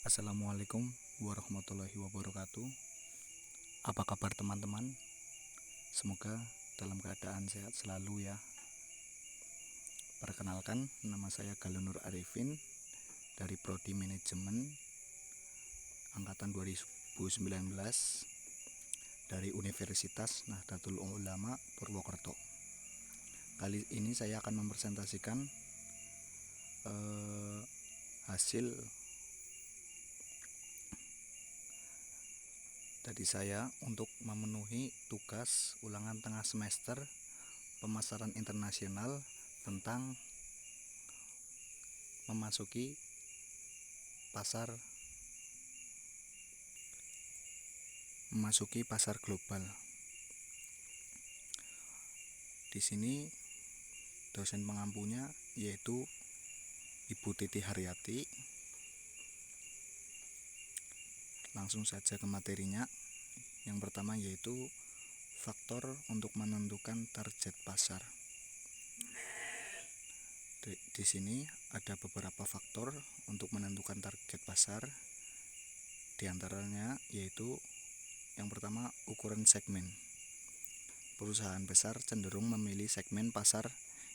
Assalamualaikum warahmatullahi wabarakatuh. Apa kabar teman-teman? Semoga dalam keadaan sehat selalu ya. Perkenalkan, nama saya Galunur Arifin dari Prodi Manajemen angkatan 2019 dari Universitas Nahdlatul Ulama Purwokerto. Kali ini saya akan mempresentasikan hasil dari saya untuk memenuhi tugas ulangan tengah semester pemasaran internasional tentang memasuki pasar global. Di sini dosen pengampunya yaitu Ibu Titi Haryati. Langsung saja ke materinya. Yang pertama yaitu faktor untuk menentukan target pasar. Di sini ada beberapa faktor untuk menentukan target pasar. Di antaranya yaitu yang pertama ukuran segmen. Perusahaan besar cenderung memilih segmen pasar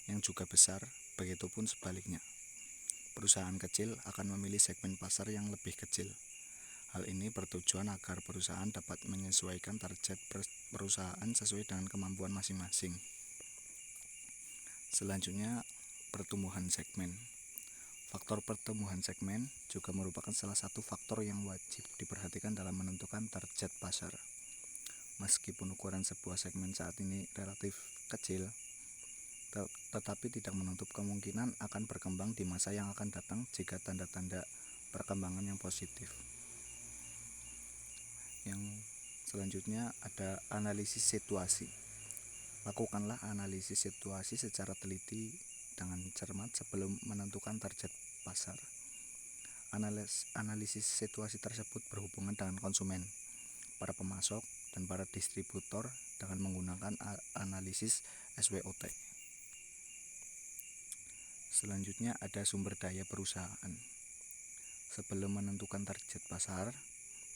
yang juga besar, begitupun sebaliknya. Perusahaan kecil akan memilih segmen pasar yang lebih kecil. Hal ini bertujuan agar perusahaan dapat menyesuaikan target perusahaan sesuai dengan kemampuan masing-masing. Selanjutnya, pertumbuhan segmen. Faktor pertumbuhan segmen juga merupakan salah satu faktor yang wajib diperhatikan dalam menentukan target pasar. Meskipun ukuran sebuah segmen saat ini relatif kecil, tetapi tidak menutup kemungkinan akan berkembang di masa yang akan datang jika tanda-tanda perkembangan yang positif. Yang selanjutnya ada analisis situasi. Lakukanlah analisis situasi secara teliti dengan cermat sebelum menentukan target pasar. Analisis situasi tersebut berhubungan dengan konsumen, para pemasok, dan para distributor dengan menggunakan analisis SWOT. Selanjutnya ada sumber daya perusahaan. Sebelum menentukan target pasar,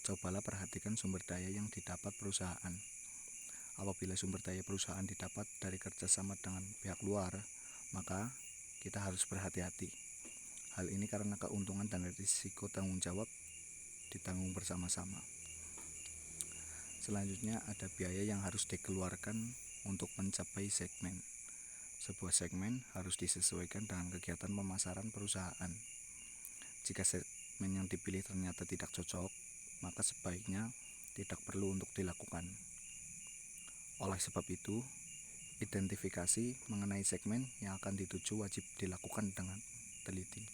cobalah perhatikan sumber daya yang didapat perusahaan. Apabila sumber daya perusahaan didapat dari kerjasama dengan pihak luar, maka kita harus berhati-hati. Hal ini karena keuntungan dan risiko tanggung jawab ditanggung bersama-sama. Selanjutnya ada biaya yang harus dikeluarkan untuk mencapai segmen. Sebuah segmen harus disesuaikan dengan kegiatan pemasaran perusahaan. Jika segmen yang dipilih ternyata tidak cocok, maka sebaiknya tidak perlu untuk dilakukan. Oleh sebab itu, identifikasi mengenai segmen yang akan dituju wajib dilakukan dengan teliti.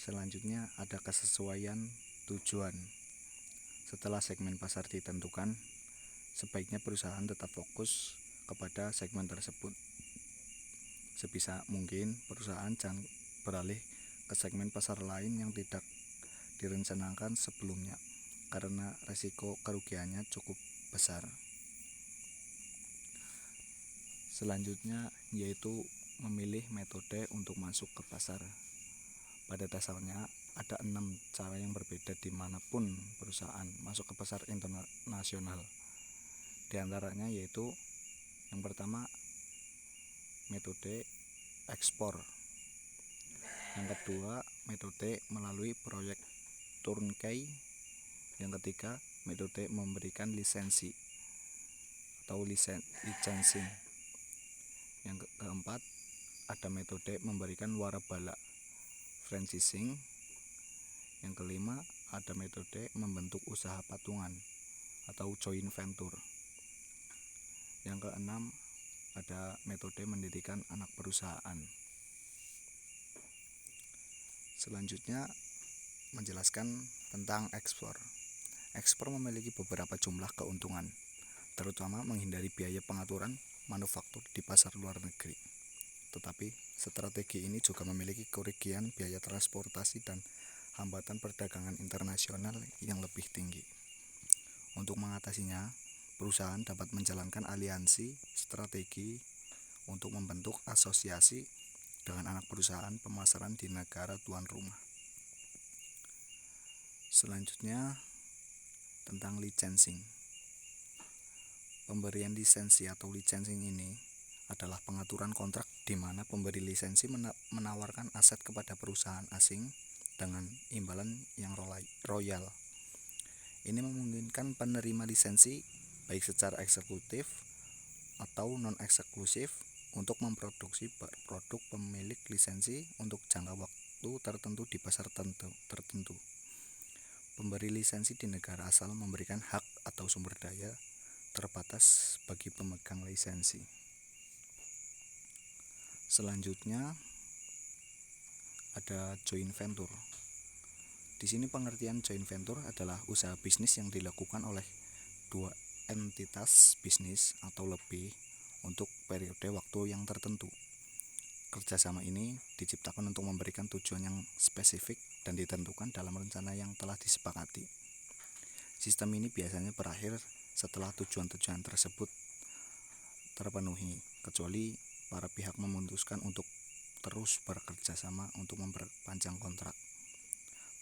Selanjutnya ada kesesuaian tujuan. Setelah segmen pasar ditentukan, sebaiknya perusahaan tetap fokus kepada segmen tersebut. Sebisa mungkin perusahaan jangan beralih ke segmen pasar lain yang tidak direncanakan sebelumnya, karena risiko kerugiannya cukup besar. Selanjutnya yaitu memilih metode untuk masuk ke pasar. Pada dasarnya ada 6 cara yang berbeda dimanapun perusahaan masuk ke pasar internasional. Di antaranya yaitu yang pertama metode ekspor, yang kedua metode melalui proyek turnkey, yang ketiga metode memberikan lisensi atau licensing, yang keempat ada metode memberikan warabala franchising, yang kelima ada metode membentuk usaha patungan atau joint venture, yang keenam ada metode mendirikan anak perusahaan. Selanjutnya menjelaskan tentang ekspor. Ekspor memiliki beberapa jumlah keuntungan, terutama menghindari biaya pengaturan manufaktur di pasar luar negeri. Tetapi strategi ini juga memiliki kerugian biaya transportasi dan hambatan perdagangan internasional yang lebih tinggi. Untuk mengatasinya, perusahaan dapat menjalankan aliansi strategi untuk membentuk asosiasi dengan anak perusahaan pemasaran di negara tuan rumah. Selanjutnya tentang licensing. Pemberian lisensi atau licensing ini adalah pengaturan kontrak di mana pemberi lisensi menawarkan aset kepada perusahaan asing dengan imbalan yang royal. Ini memungkinkan penerima lisensi baik secara eksekutif atau non-eksklusif untuk memproduksi produk pemilik lisensi untuk jangka waktu tertentu di pasar tertentu. Pemberi lisensi di negara asal memberikan hak atau sumber daya terbatas bagi pemegang lisensi. Selanjutnya ada joint venture. Di sini pengertian joint venture adalah usaha bisnis yang dilakukan oleh dua entitas bisnis atau lebih untuk periode waktu yang tertentu. Kerjasama ini diciptakan untuk memberikan tujuan yang spesifik dan ditentukan dalam rencana yang telah disepakati. Sistem ini biasanya berakhir setelah tujuan-tujuan tersebut terpenuhi, kecuali para pihak memutuskan untuk terus bekerja sama untuk memperpanjang kontrak.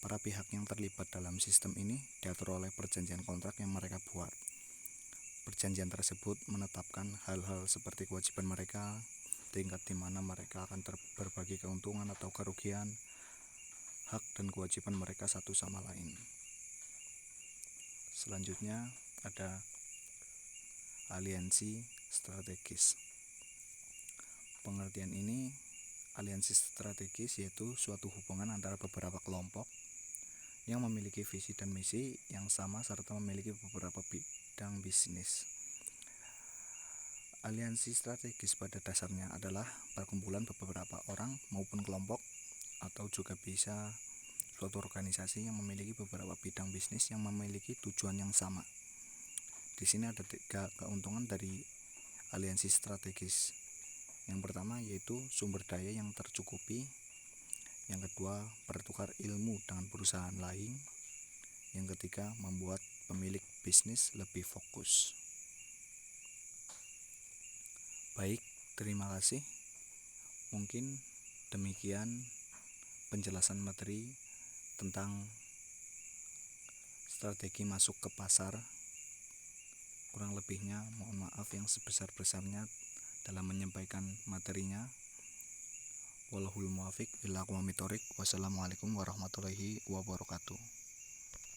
Para pihak yang terlibat dalam sistem ini diatur oleh perjanjian kontrak yang mereka buat. Perjanjian tersebut menetapkan hal-hal seperti kewajiban mereka, tingkat di mana mereka akan berbagi keuntungan atau kerugian, hak dan kewajiban mereka satu sama lain. Selanjutnya ada aliansi strategis. Pengertian ini, aliansi strategis yaitu suatu hubungan antara beberapa kelompok yang memiliki visi dan misi yang sama serta memiliki beberapa bidang bisnis. Aliansi strategis pada dasarnya adalah perkumpulan beberapa orang maupun kelompok atau juga bisa suatu organisasi yang memiliki beberapa bidang bisnis yang memiliki tujuan yang sama. Di sini ada 3 keuntungan dari aliansi strategis. Yang pertama yaitu sumber daya yang tercukupi. Yang kedua, bertukar ilmu dengan perusahaan lain. Yang ketiga, membuat pemilik bisnis lebih fokus. Baik, terima kasih. Mungkin demikian penjelasan materi tentang strategi masuk ke pasar. Kurang lebihnya mohon maaf yang sebesar-besarnya dalam menyampaikan materinya. Wallahul muwaffiq ila aqwamit thoriq. Wassalamualaikum warahmatullahi wabarakatuh.